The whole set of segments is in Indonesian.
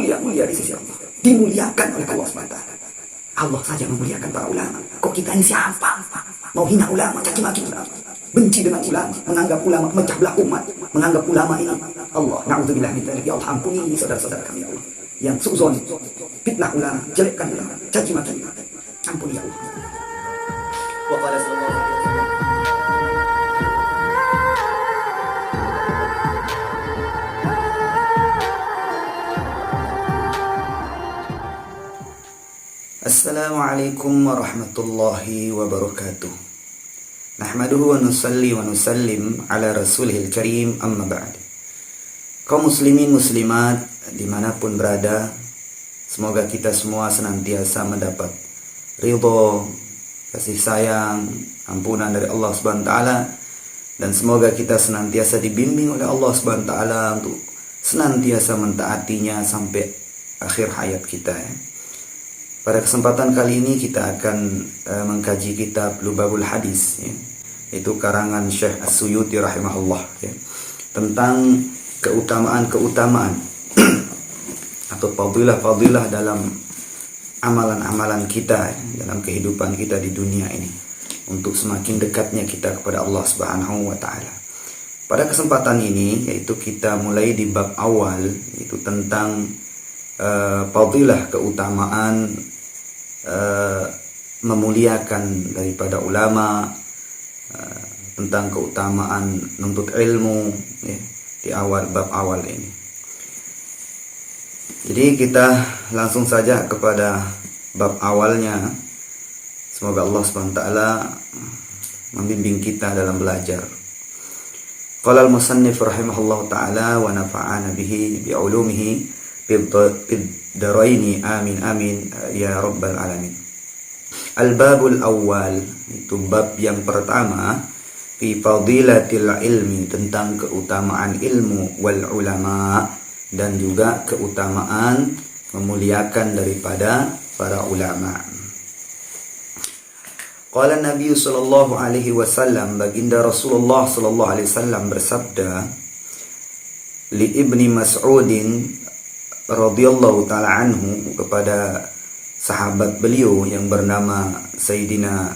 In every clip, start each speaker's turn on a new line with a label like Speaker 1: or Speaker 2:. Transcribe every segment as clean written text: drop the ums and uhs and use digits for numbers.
Speaker 1: mulia di sisi Allah, dimuliakan oleh Allah SWT. Allah saja memuliakan para ulama. Kok kita ini siapa? Mau hina ulama, caci maki ulama, benci dengan ulama, menganggap ulama memecah belah umat, menganggap ulama ini Allah. Na'udzubillah min dzalik. Ya Allah, ampuni saudara-saudara kami, ya Allah, yang suuzon, fitnah ulama, jelekkan ulama, caci maki. Ampuni ya Allah. Wa qala sallallahu alaihi wasallam, Assalamualaikum warahmatullahi wabarakatuh. Nahmaduhu wa nusalli wa nusallim ala rasulihil karim, amma ba'd. Kaum muslimin muslimat dimanapun berada, semoga kita semua senantiasa mendapat ridho, kasih sayang, ampunan dari Allah Subhanahu wa taala, dan semoga kita senantiasa dibimbing oleh Allah Subhanahu wa taala untuk senantiasa mentaatinya sampai akhir hayat kita, ya. Pada kesempatan kali ini kita akan mengkaji kitab Lubabul Hadis, ya, itu karangan Syekh As-Suyuti rahimahullah, ya, tentang keutamaan-keutamaan atau fadilah-fadilah dalam amalan-amalan kita, ya, dalam kehidupan kita di dunia ini, untuk semakin dekatnya kita kepada Allah Subhanahu wa taala. Pada kesempatan ini yaitu kita mulai di bab awal, yaitu tentang fadilah, keutamaan memuliakan daripada ulama, tentang keutamaan nuntut ilmu, ya, di awal bab awal ini. Jadi kita langsung saja kepada bab awalnya. Semoga Allah SWT membimbing kita dalam belajar. Qala al-musannif rahimahullah ta'ala wa nafa'ana bihi bi'ulumihi fid daraini amin amin ya rabbal alamin. Al-babul awal, itu bab yang pertama, fi fadilatil ilmi, tentang keutamaan ilmu, wal ulama, dan juga keutamaan memuliakan daripada para ulama. Qala Nabi sallallahu alaihi wasallam, baginda Rasulullah sallallahu alaihi wasallam bersabda li Ibni Mas'udin radhiyallahu ta'ala anhu, kepada sahabat beliau yang bernama Sayyidina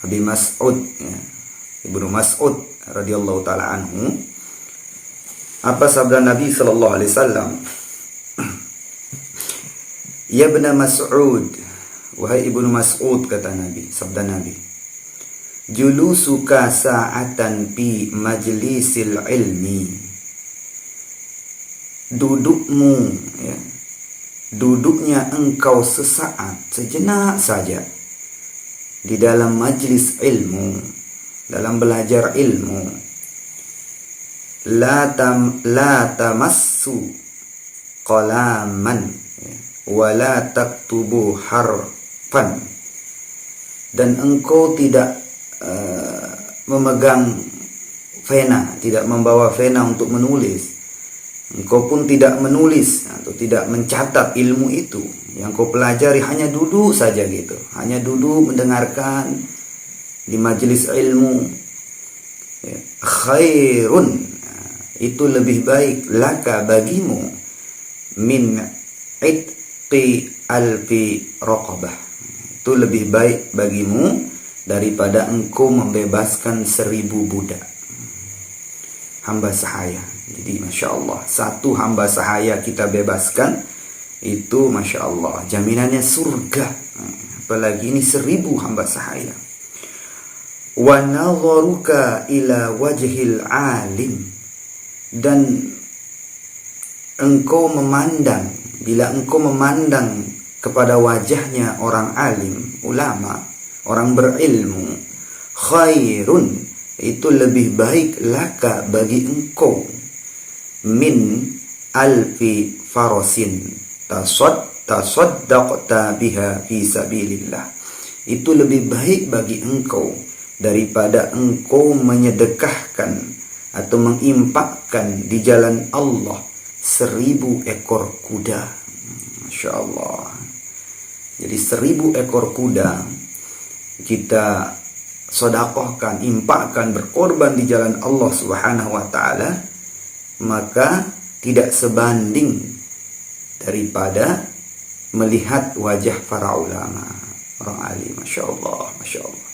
Speaker 1: Abi Mas'ud, ya, Ibnu Mas'ud radhiyallahu ta'ala anhu. Apa sabda Nabi sallallahu alaihi wasallam? Ya Ibnu Mas'ud, wahai Ibnu Mas'ud, kata Nabi, sabda Nabi, julusuka sa'atan fi majlisil ilmi, dudukmu, ya, duduknya engkau sesaat, sejenak saja di dalam majlis ilmu, dalam belajar ilmu, la tamassu qalaman, ya, wa la taktubu harfan, dan engkau tidak memegang pena, tidak membawa pena untuk menulis. Engkau pun tidak menulis atau tidak mencatat ilmu itu yang kau pelajari, hanya duduk saja gitu, hanya duduk mendengarkan di majelis ilmu, ya. Khairun, itu lebih baik, laka, bagimu, min itqi alfi raqabah, itu lebih baik bagimu daripada engkau membebaskan 1000 budak, hamba sahaya. Jadi Masya Allah, satu hamba sahaya kita bebaskan, itu Masya Allah jaminannya surga. Apalagi ini 1000 hamba sahaya. Wa nadharuka ila wajhil alim, dan engkau memandang, bila engkau memandang kepada wajahnya orang alim, ulama, orang berilmu, khairun, itu lebih baik, laka, bagi engkau, min alfi farasin tasaddaqta biha fi sabilillah, itu lebih baik bagi engkau daripada engkau menyedekahkan atau mengimpakkan di jalan Allah 1000 ekor kuda. Masya Allah. Jadi 1000 ekor kuda kita sodakohkan, impakkan, berkorban di jalan Allah Subhanahu wa ta'ala, maka tidak sebanding daripada melihat wajah para ulama, orang alim. Masya Allah, Masya Allah.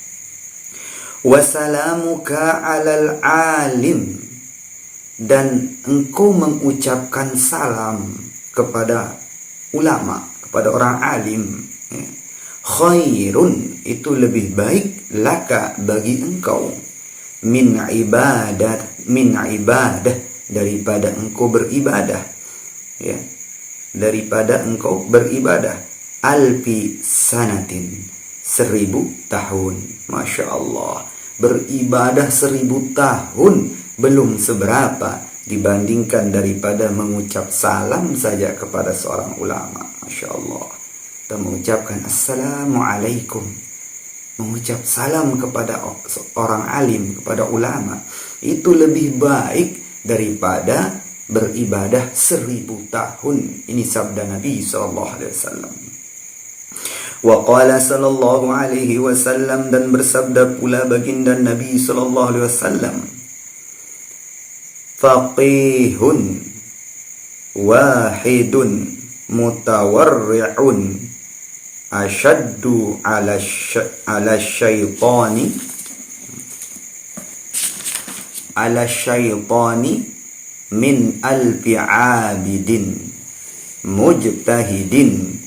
Speaker 1: Wasalamuka alal alim, dan engkau mengucapkan salam kepada ulama, kepada orang alim, khairun, itu lebih baik, laka, bagi engkau, min ibadah, daripada engkau beribadah, ya, daripada engkau beribadah, alfi sanatin, 1000 tahun. Masya Allah, beribadah 1000 tahun belum seberapa dibandingkan daripada mengucap salam saja kepada seorang ulama. Masya Allah, kita mengucapkan assalamualaikum, mengucap salam kepada orang alim, kepada ulama, itu lebih baik daripada beribadah 1000 tahun. Ini sabda Nabi SAW. Wa qala sallallahu alaihi wasallam, dan bersabda pula baginda Nabi sallallahu alaihi wasallam, faqihun wahidun mutawarri'un ashaddu ala syaitani min alfi abidin mujtahidin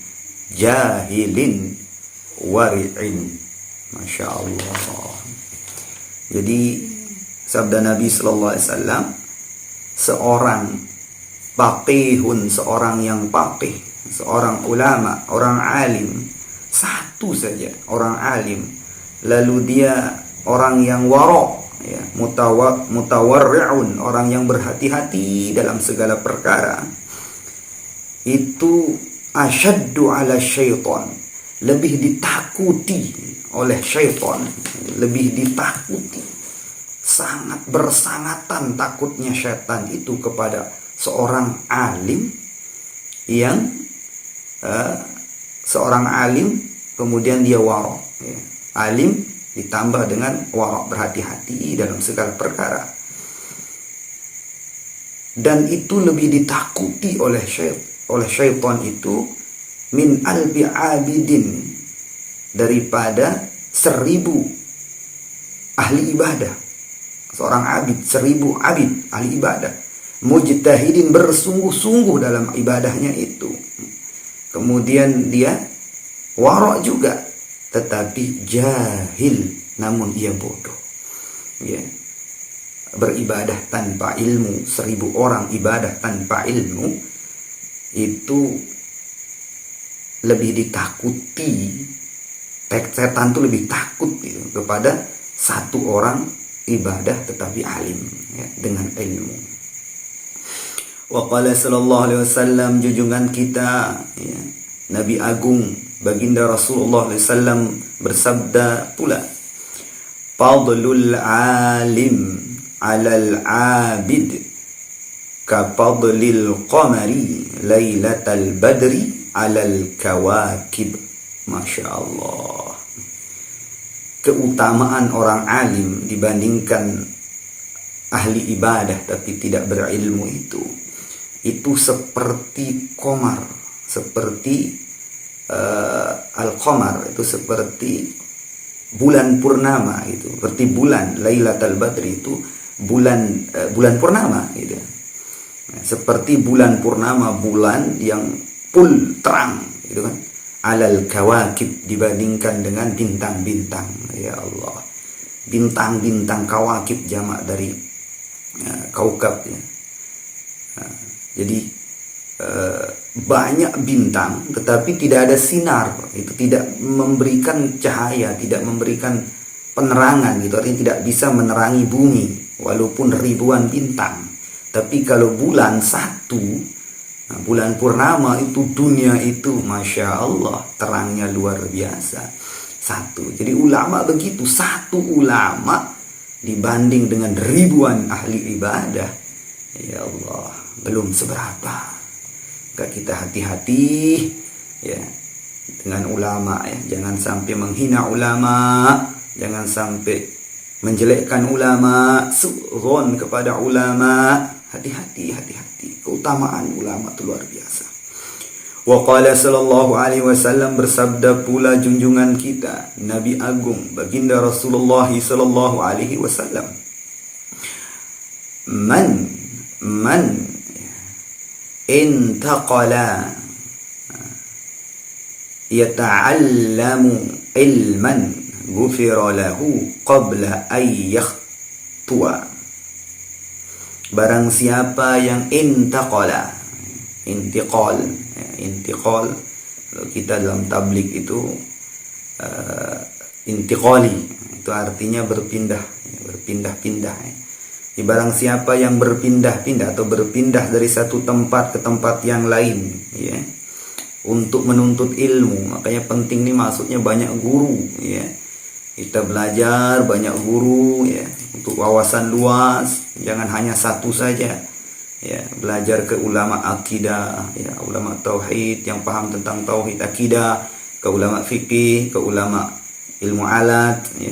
Speaker 1: jahilin wari'in. Masya Allah. Jadi sabda Nabi sallallahu alaihi wasallam, seorang faqihun, seorang yang faqih, seorang ulama, orang alim, satu saja orang alim, lalu dia orang yang wara', ya, mutawarri'un, orang yang berhati-hati dalam segala perkara, itu asyaddu ala syaitan, lebih ditakuti oleh syaitan, lebih ditakuti, sangat bersangatan takutnya syaitan itu kepada seorang alim yang seorang alim kemudian dia wara', ya. Alim ditambah dengan wara', berhati-hati dalam segala perkara, dan itu lebih ditakuti oleh syaitan itu min albi abidin, daripada 1000 ahli ibadah. Seorang abid, 1000 abid ahli ibadah, mujtahidin, bersungguh-sungguh dalam ibadahnya itu, kemudian dia wara' juga, tetapi jahil, namun ia bodoh, ya, beribadah tanpa ilmu. 1000 orang ibadah tanpa ilmu itu lebih ditakuti, setan itu lebih takut gitu, kepada satu orang ibadah tetapi alim, ya, dengan ilmu. Wa qala sallallahu alaihi wasallam, junjungan kita, ya, Nabi Agung baginda Rasulullah SAW bersabda pula, fadlul alim alal abid ka fadlil qamari lailatal badri alal kawakib. Masya Allah, keutamaan orang alim dibandingkan ahli ibadah tapi tidak berilmu itu seperti qamar, seperti al-qamar, itu seperti bulan purnama, itu seperti bulan Lailatul Badri, itu bulan purnama gitu. Nah, seperti bulan purnama, bulan yang full terang gitu kan, alal kawakib, dibandingkan dengan bintang-bintang. Ya Allah, bintang-bintang, kawakib jamak dari kaukab, ya. Nah, jadi banyak bintang tetapi tidak ada sinar, itu tidak memberikan cahaya, tidak memberikan penerangan gitu, artinya tidak bisa menerangi bumi walaupun ribuan bintang. Tapi kalau bulan satu, nah, bulan purnama itu, dunia itu Masya Allah terangnya luar biasa, satu. Jadi ulama begitu, satu ulama dibanding dengan ribuan ahli ibadah, ya Allah, belum seberapa. Kita hati-hati, ya, dengan ulama, ya. Jangan sampai menghina ulama, jangan sampai menjelekkan ulama, su'zon kepada ulama. Hati-hati, hati-hati. Keutamaan ulama itu luar biasa. Wa qala sallallahu alaihi wasallam, bersabda pula junjungan kita Nabi Agung baginda Rasulullah sallallahu alaihi wasallam, man intaqala yata'allamu ilman ghufira lahu qabla ay yakhtua. Barang siapa yang intiqal, kalau kita dalam tablik itu intiqali, itu artinya berpindah-pindah. Barang siapa yang berpindah-pindah atau berpindah dari satu tempat ke tempat yang lain, ya, untuk menuntut ilmu. Makanya penting nih, maksudnya banyak guru, ya. Kita belajar banyak guru, ya, untuk wawasan luas, jangan hanya satu saja. Ya, belajar ke ulama akidah, ya, ulama tauhid yang paham tentang tauhid akidah, ke ulama fikih, ke ulama ilmu alat, ya,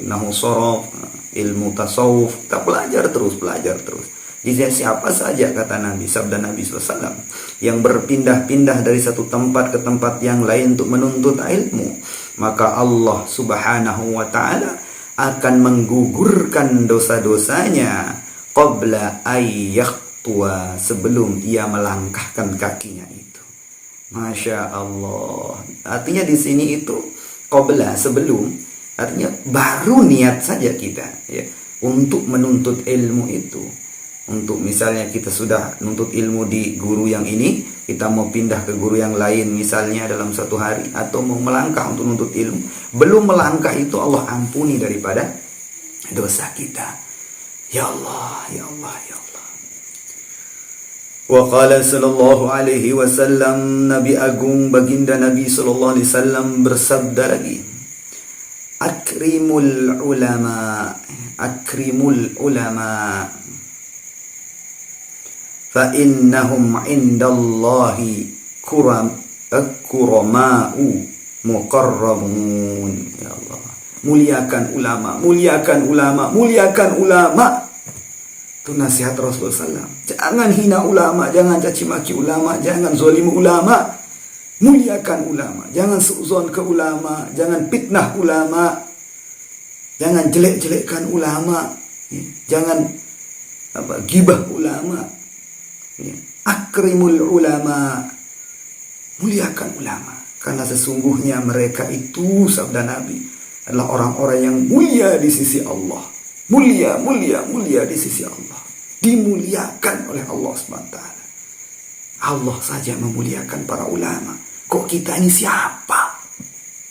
Speaker 1: nahwu shorof, ilmu tasawuf. Kita belajar terus. Jadi siapa saja, kata Nabi, sabda Nabi SAW, yang berpindah-pindah dari satu tempat ke tempat yang lain untuk menuntut ilmu, maka Allah Subhanahu wa ta'ala akan menggugurkan dosa-dosanya qabla ayyakhtua, sebelum ia melangkahkan kakinya itu. Masya Allah. Artinya di sini itu qabla, sebelum, artinya baru niat saja kita, ya, untuk menuntut ilmu itu. Untuk misalnya kita sudah nuntut ilmu di guru yang ini, kita mau pindah ke guru yang lain misalnya dalam satu hari, atau mau melangkah untuk nuntut ilmu, belum melangkah itu Allah ampuni daripada dosa kita. Ya Allah, ya Allah, ya Allah. Wa qala sallallahu alaihi wasallam, Nabi Agung baginda Nabi sallallahu alaihi wasallam bersabda lagi, akrimul ulama fa innahum indallahi kurama'u muqarramun. Ya Allah, muliakan ulama. Itu nasihat Rasulullah SAW. Jangan hina ulama, jangan caci maki ulama, jangan zalim ulama. Muliakan ulama, jangan suuzon ke ulama, jangan fitnah ulama, jangan jelek-jelekkan ulama, ya, jangan gibah ulama. Ya. Akrimul ulama, muliakan ulama, karena sesungguhnya mereka itu, sabda Nabi, adalah orang-orang yang mulia di sisi Allah. Mulia di sisi Allah. Dimuliakan oleh Allah SWT. Allah saja memuliakan para ulama. Kok kita ini siapa?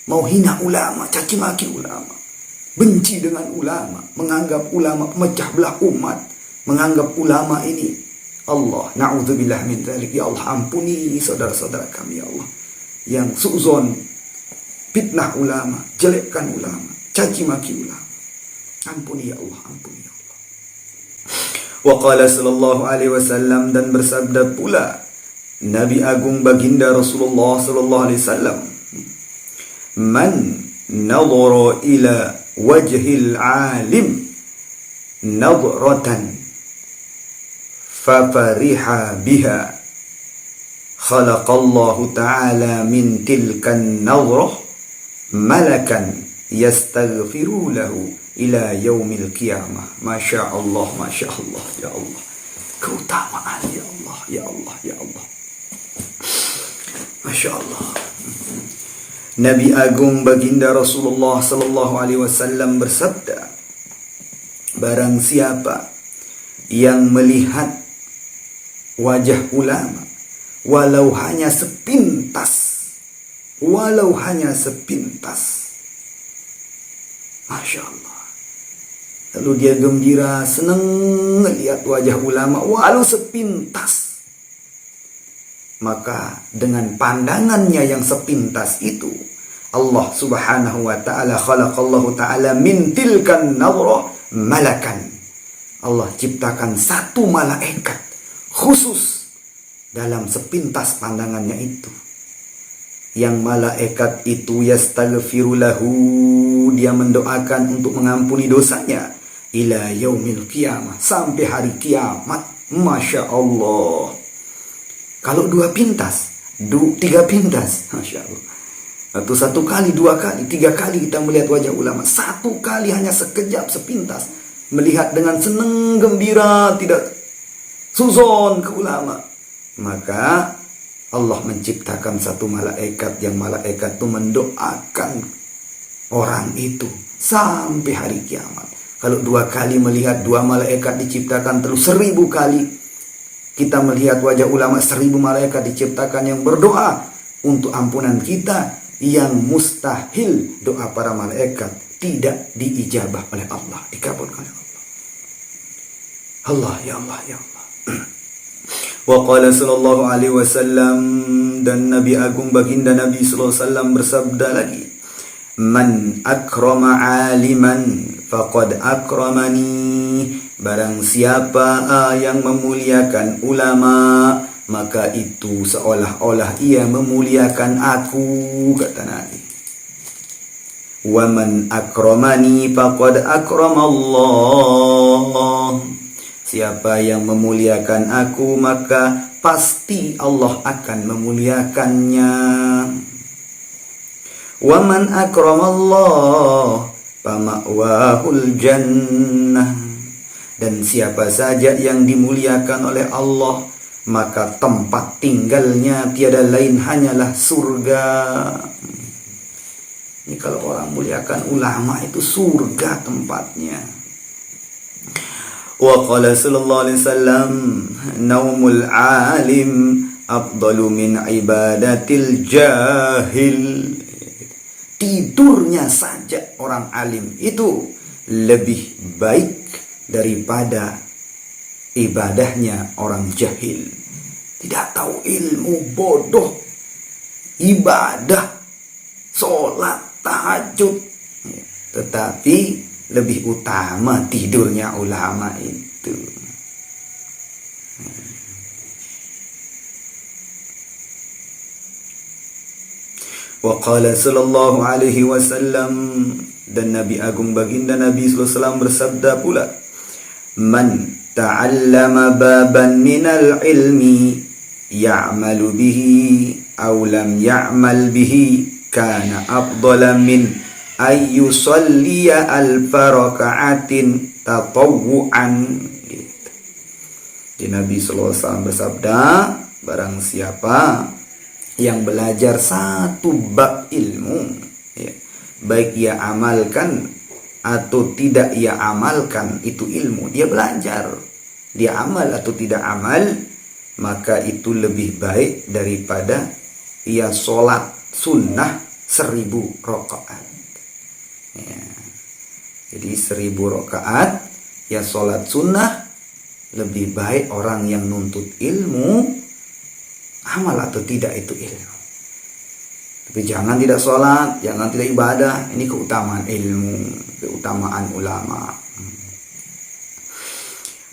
Speaker 1: Mau hina ulama, caci maki ulama, benci dengan ulama, menganggap ulama pemecah belah umat, menganggap ulama ini Allah, na'udzubillah min dzalik. Ya Allah, ampuni saudara-saudara kami, ya Allah, yang suuzon, fitnah ulama, jelekkan ulama, caci maki ulama. Ampuni ya Allah, ampuni ya Allah. Wa qala sallallahu alaihi wasallam, dan bersabda pula Nabi Agung baginda Rasulullah sallallahu alaihi wasallam, man nadhara ila wajhil alim nadratan fafariha biha khalaqallahu ta'ala min tilkan nadrah malakan yastaghfiru lahu ila yaumil qiyamah. Masya Allah, ya Allah, keutamaan, ya Allah, ya Allah, ya Allah. Masya Allah. Nabi Agung baginda Rasulullah sallallahu alaihi wasallam bersabda, barang siapa yang melihat wajah ulama walau hanya sepintas, Masya Allah, lalu dia gembira, senang melihat wajah ulama walau sepintas, maka dengan pandangannya yang sepintas itu, Allah Subhanahu wa ta'ala khalaqallahu ta'ala min tilkan nadrah malakan. Allah ciptakan satu malaikat khusus dalam sepintas pandangannya itu. Yang malaikat itu yastaghfiru lahu, dia mendoakan untuk mengampuni dosanya, ila yaumil qiyamah, sampai hari kiamat. Masya Allah. Kalau dua pintas, 3 pintas, Masya Allah. Atau 1 kali, 2 kali, 3 kali kita melihat wajah ulama. 1 kali hanya sekejap, sepintas. Melihat dengan senang, gembira, tidak suzon ke ulama. Maka Allah menciptakan 1 malaikat yang malaikat itu mendoakan orang itu sampai hari kiamat. Kalau 2 kali melihat 2 malaikat diciptakan, terus 1000 kali kita melihat wajah ulama, 1000 malaikat diciptakan yang berdoa untuk ampunan kita, yang mustahil doa para malaikat tidak diijabah oleh Allah, dikabulkan oleh Allah. Allah, ya Allah, ya Allah. Wa qala sallallahu alaihi wasallam, dan Nabi Agung baginda Nabi sallallahu alaihi wasallam bersabda lagi, man akrama aliman faqad akramani, barang siapa yang memuliakan ulama, maka itu seolah-olah ia memuliakan aku, kata Nabi. Wa man akramani faqad akramallah, siapa yang memuliakan aku, maka pasti Allah akan memuliakannya. Wa man akramallah fama'wahul jannah, dan siapa saja yang dimuliakan oleh Allah, maka tempat tinggalnya tiada lain hanyalah surga. Ini kalau orang muliakan ulama itu surga tempatnya. Wa qala sallallahu alaihi wasallam, naumul alim afdalu min ibadatil jahil. Tidurnya saja orang alim itu lebih baik daripada ibadahnya orang jahil. Tidak tahu ilmu, bodoh, ibadah, sholat, tahajud, tetapi lebih utama tidurnya ulama itu. Wa qala sallallahu alaihi wasallam, dan Nabi Agung baginda Nabi sallallahu alaihi wasallam bersabda pula, man ta'allama baban minal ilmi ya'malu bihi aw lam ya'mal bihi kana afdala min ay yusalliya alfa raka'atin tatawwu'an. Di Nabi sallallahu alaihi wasallam bersabda, barang siapa yang belajar 1 bab ilmu, ya, baik ia amalkan atau tidak ia amalkan itu ilmu, dia belajar, dia amal atau tidak amal, maka itu lebih baik daripada ia sholat sunnah 1000 rakaat. Ya. Jadi 1000 rakaat ya sholat sunnah, lebih baik orang yang nuntut ilmu amal atau tidak itu ilmu. Tapi jangan tidak sholat, jangan tidak ibadah. Ini keutamaan ilmu, keutamaan ulama.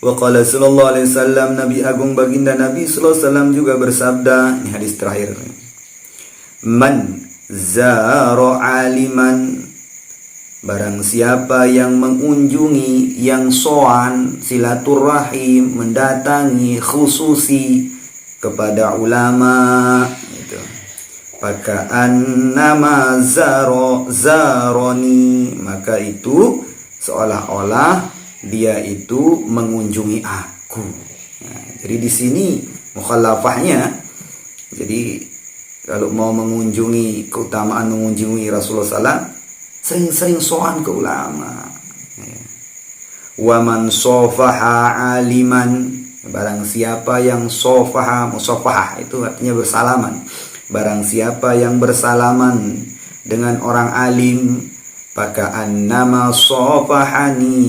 Speaker 1: Wa qala sallallahu alaihi wasallam, Nabi Agung baginda Nabi sallallahu alaihi wasallam juga bersabda, ini hadis terakhir. Man zara aliman, barang siapa yang mengunjungi, yang soan, silaturahim, mendatangi khususi kepada ulama, itu faka'annama zaroni, maka itu seolah-olah dia itu mengunjungi aku. Nah, jadi di sini mukhalafahnya, jadi kalau mau mengunjungi, keutamaan mengunjungi Rasulullah SAW, sering-sering soan ke ulama. Wa man sofaha aliman, barang siapa yang sofaha, musafahah itu artinya bersalaman. Barang siapa yang bersalaman dengan orang alim, faka'annama sofahani,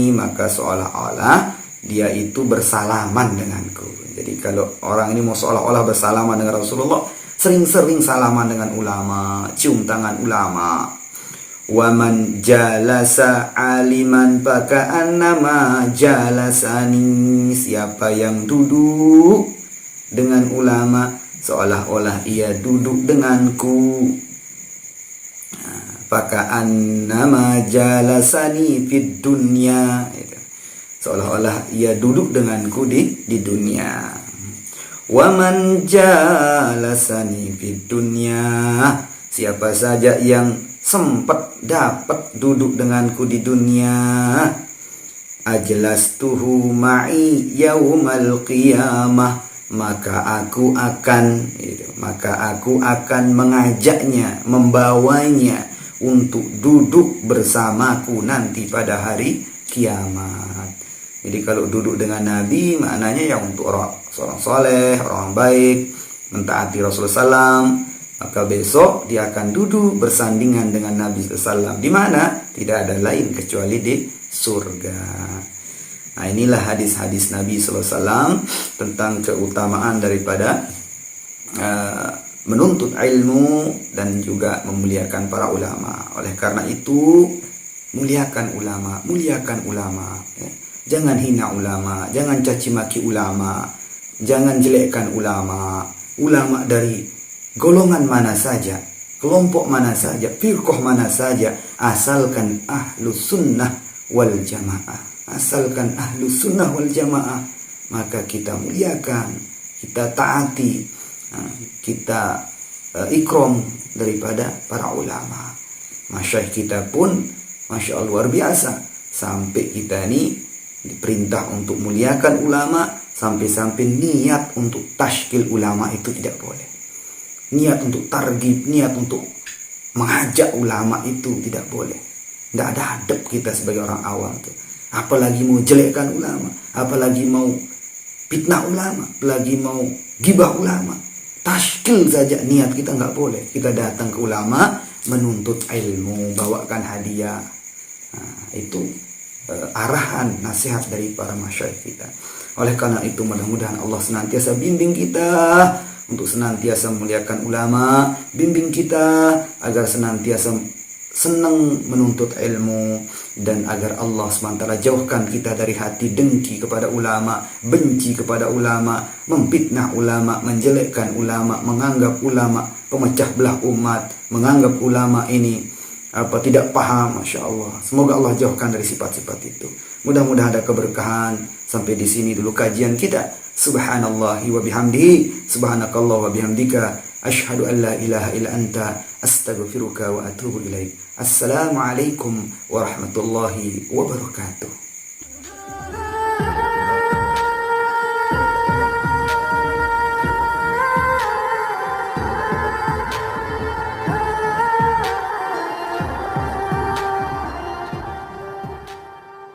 Speaker 1: maka seolah-olah dia itu bersalaman denganku. Jadi kalau orang ini mau seolah-olah bersalaman dengan Rasulullah, sering-sering salaman dengan ulama, cium tangan ulama. Waman jalasa aliman faka'annama jalasani, siapa yang duduk dengan ulama seolah-olah ia duduk denganku. Faka'annama jalasani fid dunya, seolah-olah ia duduk denganku di dunia. Wa man jalasani fid dunya, siapa saja yang sempat dapat duduk denganku di dunia, ajlastuhu ma'i yaumal qiyamah, maka aku akan mengajaknya, membawanya untuk duduk bersamaku nanti pada hari kiamat. Jadi kalau duduk dengan Nabi maknanya ya untuk seorang soleh, orang baik, mentaati Rasulullah SAW, maka besok dia akan duduk bersandingan dengan Nabi SAW. Di mana? Tidak ada lain kecuali di surga. Nah, inilah hadis-hadis Nabi SAW tentang keutamaan daripada menuntut ilmu dan juga memuliakan para ulama. Oleh karena itu, muliakan ulama, ya. Jangan hina ulama, jangan caci maki ulama, jangan jelekkan ulama. Ulama dari golongan mana saja, kelompok mana saja, firqah mana saja, asalkan ahlus sunnah wal jamaah. Asalkan ahlus sunnah wal jamaah, maka kita muliakan, kita taati, kita ikram daripada para ulama. Masyayikh kita pun Masya Allah luar biasa. Sampai kita ini diperintah untuk muliakan ulama, sampai-sampai niat untuk tashkil ulama itu tidak boleh. Niat untuk targib, niat untuk mengajak ulama itu tidak boleh. Tidak ada adab kita sebagai orang awam tuh. Apalagi mau jelekkan ulama, apalagi mau fitnah ulama, apalagi mau gibah ulama. Tashkil saja niat kita nggak boleh. Kita datang ke ulama menuntut ilmu, bawakan hadiah. Nah, itu arahan nasihat dari para masyayikh kita. Oleh karena itu mudah-mudahan Allah senantiasa bimbing kita untuk senantiasa memuliakan ulama, bimbing kita agar senantiasa senang menuntut ilmu, dan agar Allah SWT jauhkan kita dari hati dengki kepada ulama, benci kepada ulama, memfitnah ulama, menjelekkan ulama, menganggap ulama pemecah belah umat, menganggap ulama ini tidak paham. Masya Allah, semoga Allah jauhkan dari sifat-sifat itu. Mudah-mudahan ada keberkahan. Sampai di sini dulu kajian kita. Subhanallahi wa bihamdihi, subhanakallah wa bihamdika, asyhadu an la ilaha illa anta, astaghfiruka wa atubu ilaik. Assalamualaikum warahmatullahi wabarakatuh.